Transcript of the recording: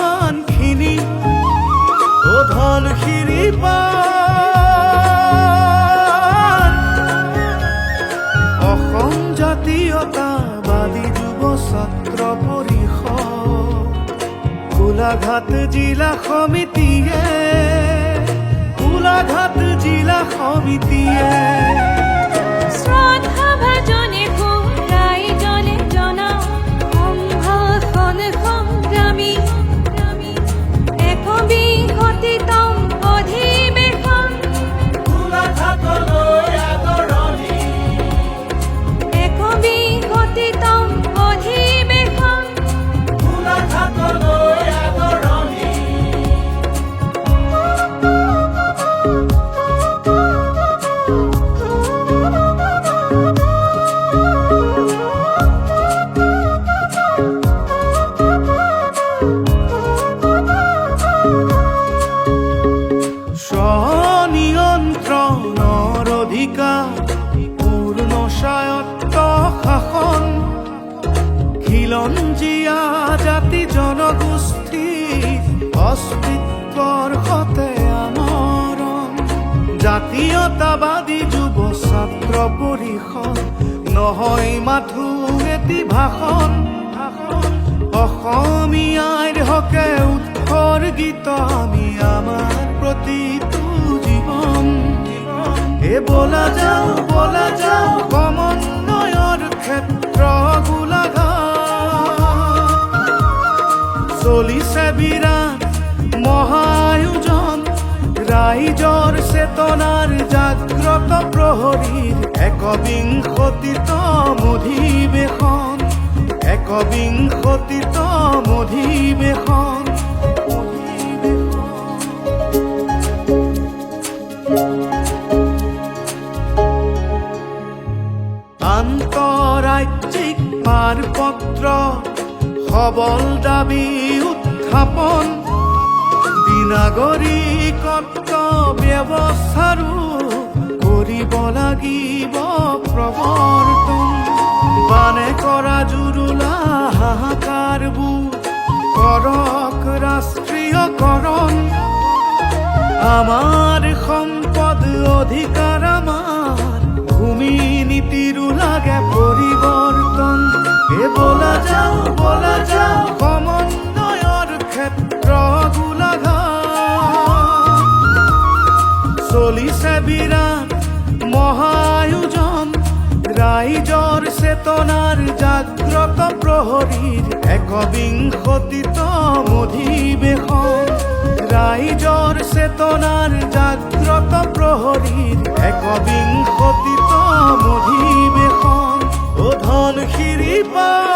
ইমানখিনি ও ধনশিৰি পাৰ অসম জাতীয়তাবাদী যুৱ ছাত্ৰ পৰিষদ গোলাঘাট জিলা সমিতিয়ে শ্ৰদ্ধা ভাজনে ৰাইজনে জনা সম্ভাষণ সংগ্ৰামী একবিংশতিতম অধিৱেশন গোলাঘাটলৈ আদৰণি একবিংশতিতম অধিৱেশন গোলাঘাটলৈ আদৰণি স্বনিয়ন্ত্ৰণৰ অধিকাৰ পূৰ্ণ স্বায়ত্ত শাসন খিলঞ্জীয়া জাতি জনগোষ্ঠী অস্তিত্বৰ সতে আমৰণ জাতীয়তাবাদী যুৱ ছাত্ৰ পৰিষদ নহয় মাথো এটি ভাষণ অসমীয়াৰ হকে উৎসৰ্গিত আমি আমাৰ প্ৰতিটো জীৱন বলা যাও সমন্বয়ৰ ক্ষেত্ৰ গোলাঘাট চলিছে বিৰাট মহায়োজন ৰাইজৰ চেতনাৰ জাগ্ৰত প্ৰহৰীৰ একবিংশতিতম অধিৱেশন আন্তঃৰাজ্যিক মানপত্ৰ সবল দাবী উত্থাপন বিনাগৰিকত্ব ব্যৱস্থাৰো কৰিব লাগিব প্ৰৱৰ্তন বানে কৰা জুৰুলা হাহাকাৰবোৰ কৰক ৰাষ্ট্ৰীয়কৰণ আমাৰ সম্পদ অধিকাৰ আমাৰ ভূমি নীতিৰো লাগে পৰিৱৰ্তন বলা যাও সমন্বয়ৰ ক্ষেত্ৰ গোলাঘাট চলিছে বিৰাট মহায়োজন ৰাইজৰ চেতনাৰ জাগ্ৰত প্ৰহৰীৰ একবিংশতিতম অধিৱেশন ৰাইজৰ চেতনাৰ জাগ্ৰত প্ৰহৰীৰ একবিংশতিতম অধিৱেশন ও ধনশিৰি পাৰ